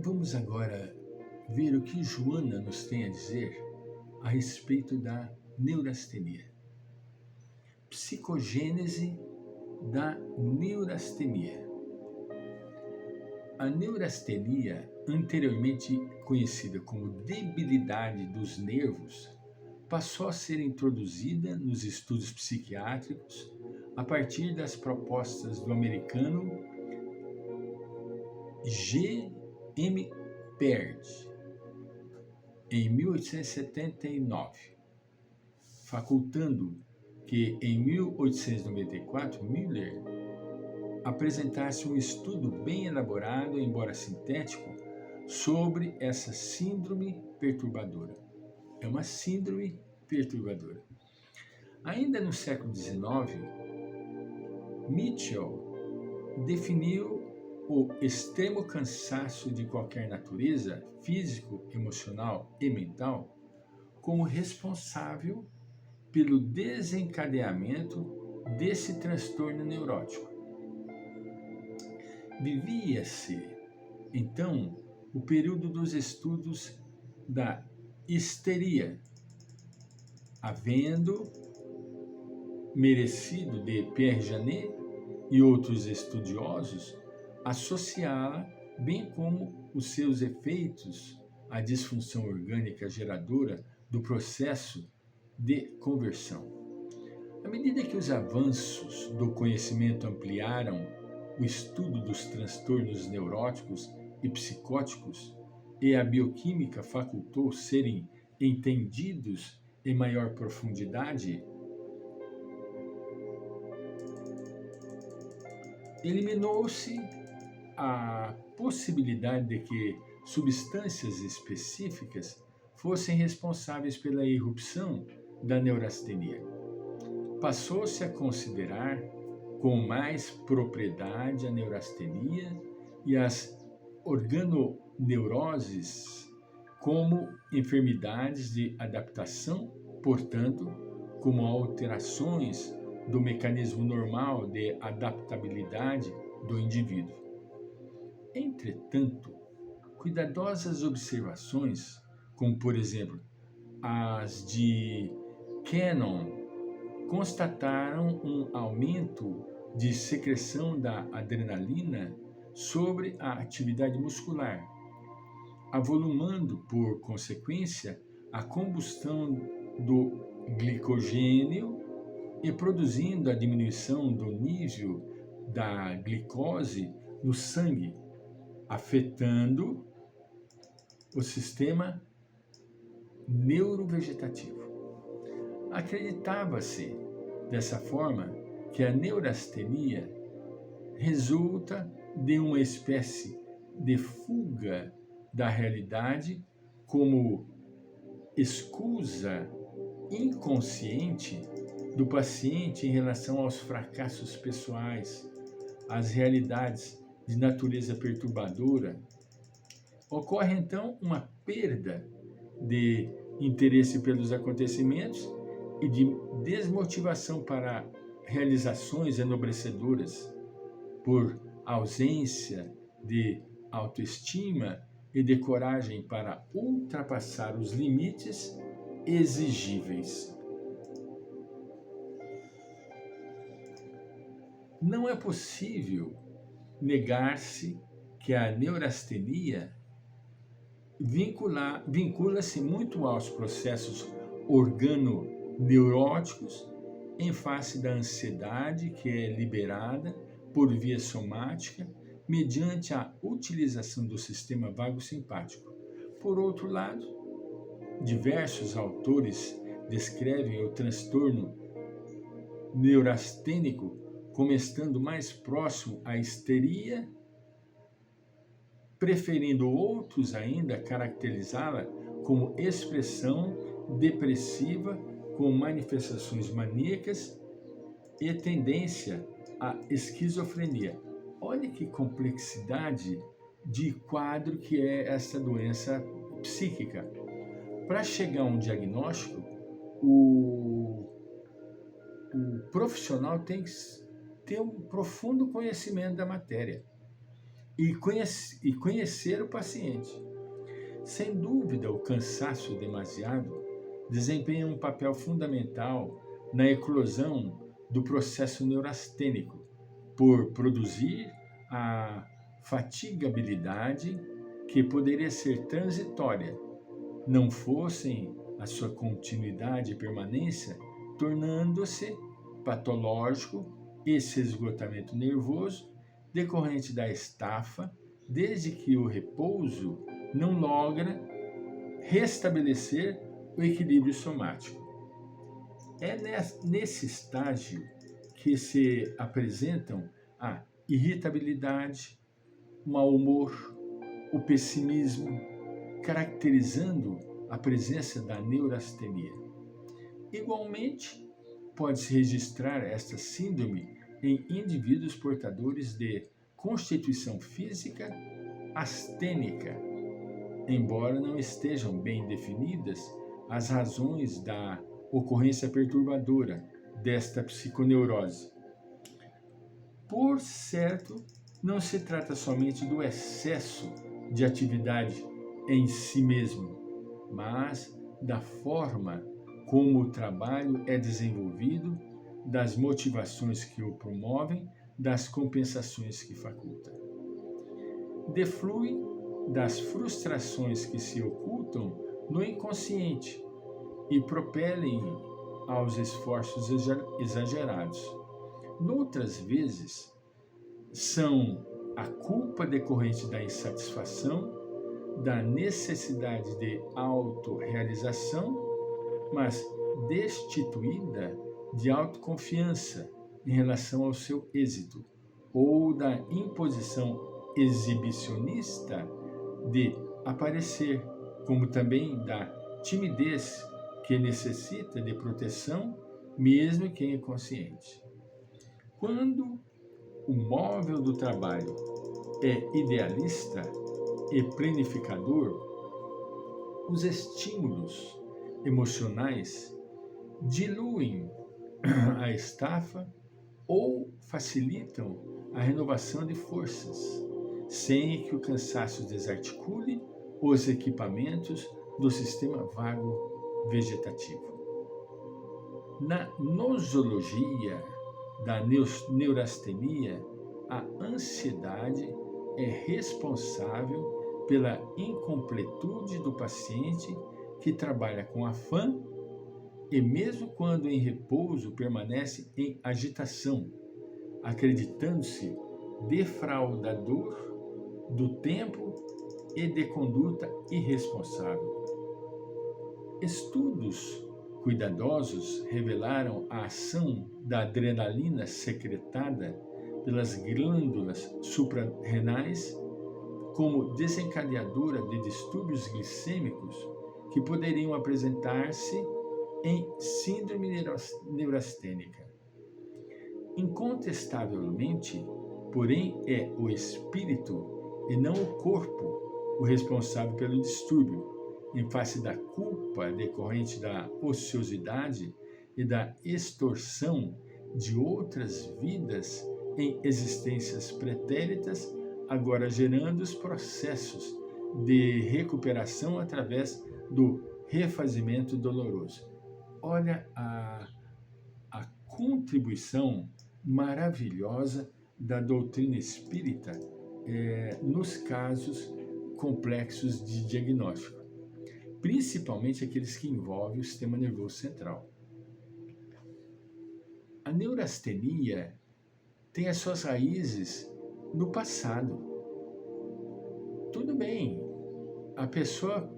Vamos agora ver o que Joana nos tem a dizer a respeito da neurastenia. Psicogênese da neurastenia. A neurastenia, anteriormente conhecida como debilidade dos nervos, passou a ser introduzida nos estudos psiquiátricos a partir das propostas do americano G. M. Baird, em 1879, facultando que, em 1894, Miller apresentasse um estudo bem elaborado, embora sintético, sobre essa síndrome perturbadora. É uma síndrome perturbadora. Ainda no século XIX, Mitchell definiu o extremo cansaço de qualquer natureza, físico, emocional e mental, como responsável pelo desencadeamento desse transtorno neurótico. Vivia-se, então, o período dos estudos da histeria, havendo merecido de Pierre Janet e outros estudiosos associá-la, bem como os seus efeitos à disfunção orgânica geradora do processo de conversão. À medida que os avanços do conhecimento ampliaram o estudo dos transtornos neuróticos e psicóticos e a bioquímica facultou serem entendidos em maior profundidade, eliminou-se a possibilidade de que substâncias específicas fossem responsáveis pela irrupção da neurastenia. Passou-se a considerar com mais propriedade a neurastenia e as organoneuroses como enfermidades de adaptação, portanto, como alterações do mecanismo normal de adaptabilidade do indivíduo. Entretanto, cuidadosas observações, como por exemplo as de Cannon, constataram um aumento de secreção da adrenalina sobre a atividade muscular, avolumando, por consequência, a combustão do glicogênio e produzindo a diminuição do nível da glicose no sangue, afetando o sistema neurovegetativo. Acreditava-se, dessa forma, que a neurastenia resulta de uma espécie de fuga da realidade como escusa inconsciente do paciente em relação aos fracassos pessoais, às realidades de natureza perturbadora. Ocorre então uma perda de interesse pelos acontecimentos e de desmotivação para realizações enobrecedoras, por ausência de autoestima e de coragem para ultrapassar os limites exigíveis. Não é possível negar-se que a neurastenia vincula-se muito aos processos organoneuróticos em face da ansiedade que é liberada por via somática mediante a utilização do sistema vago-simpático. Por outro lado, diversos autores descrevem o transtorno neurastênico como estando mais próximo à histeria, preferindo outros ainda caracterizá-la como expressão depressiva com manifestações maníacas e tendência à esquizofrenia. Olha que complexidade de quadro que é essa doença psíquica. Para chegar a um diagnóstico, o profissional tem que ter um profundo conhecimento da matéria. e conhecer o paciente. Sem dúvida, o cansaço demasiado desempenha um papel fundamental na eclosão do processo neurastênico, por produzir a fatigabilidade que poderia ser transitória, não fossem a sua continuidade e permanência, tornando-se patológico esse esgotamento nervoso decorrente da estafa, desde que o repouso não logra restabelecer o equilíbrio somático. É nesse estágio que se apresentam a irritabilidade, o mau humor, o pessimismo, caracterizando a presença da neurastenia. Igualmente, pode-se registrar esta síndrome em indivíduos portadores de constituição física astênica, embora não estejam bem definidas as razões da ocorrência perturbadora desta psiconeurose. Por certo, não se trata somente do excesso de atividade em si mesmo, mas da forma como o trabalho é desenvolvido, das motivações que o promovem, das compensações que faculta. Deflui das frustrações que se ocultam no inconsciente e propelem aos esforços exagerados. Noutras vezes, são a culpa decorrente da insatisfação, da necessidade de autorrealização, mas destituída de autoconfiança em relação ao seu êxito, ou da imposição exibicionista de aparecer, como também da timidez que necessita de proteção, mesmo que inconsciente. Quando o móvel do trabalho é idealista e planificador, os estímulos emocionais diluem a estafa ou facilitam a renovação de forças, sem que o cansaço desarticule os equipamentos do sistema vago vegetativo. Na nosologia da neurastenia, a ansiedade é responsável pela incompletude do paciente que trabalha com afã e, mesmo quando em repouso, permanece em agitação, acreditando-se defraudador do tempo e de conduta irresponsável. Estudos cuidadosos revelaram a ação da adrenalina secretada pelas glândulas suprarrenais como desencadeadora de distúrbios glicêmicos que poderiam apresentar-se em síndrome neurastênica. Incontestavelmente, porém, é o espírito e não o corpo o responsável pelo distúrbio, em face da culpa decorrente da ociosidade e da extorsão de outras vidas em existências pretéritas, agora gerando os processos de recuperação através do refazimento doloroso. Olha a contribuição maravilhosa da doutrina espírita nos casos complexos de diagnóstico, principalmente aqueles que envolvem o sistema nervoso central. A neurastenia tem as suas raízes no passado. Tudo bem, a pessoa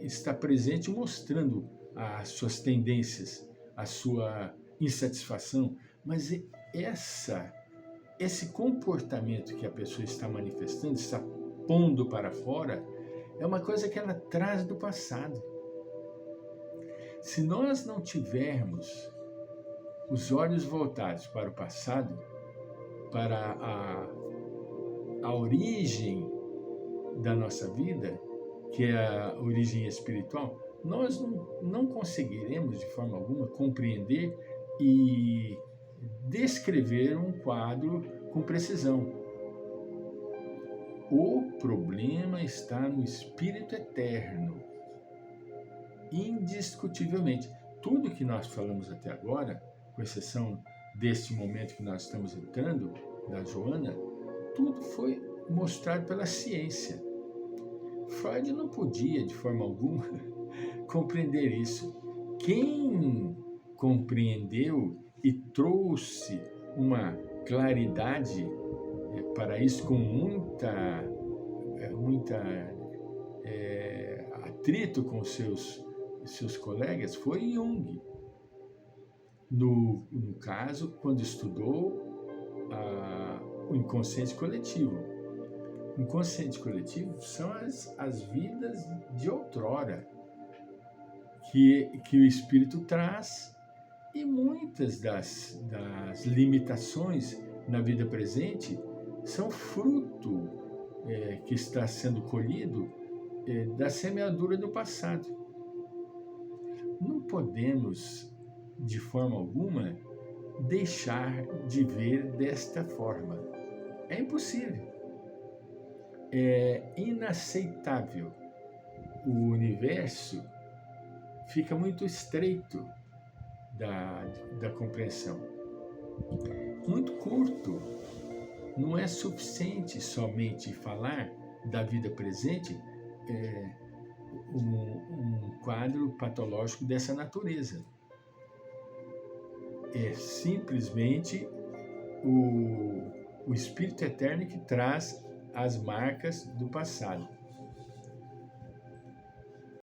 está presente mostrando as suas tendências, a sua insatisfação, mas esse comportamento que a pessoa está manifestando, está pondo para fora, é uma coisa que ela traz do passado. Se nós não tivermos os olhos voltados para o passado, para a origem da nossa vida, que é a origem espiritual, nós não conseguiremos de forma alguma compreender e descrever um quadro com precisão. O problema está no espírito eterno, indiscutivelmente. Tudo que nós falamos até agora, com exceção deste momento que nós estamos entrando, da Joana, tudo foi mostrado pela ciência. Freud não podia, de forma alguma, compreender isso. Quem compreendeu e trouxe uma claridade para isso com muita atrito com seus colegas foi Jung. No caso, quando estudou o inconsciente coletivo. O inconsciente coletivo são as vidas de outrora que o espírito traz, e muitas das limitações na vida presente são fruto que está sendo colhido da semeadura do passado. Não podemos, de forma alguma, deixar de ver desta forma. É impossível. É inaceitável. O universo fica muito estreito da compreensão. Muito curto. Não é suficiente somente falar da vida presente um quadro patológico dessa natureza. É simplesmente o espírito eterno que traz as marcas do passado.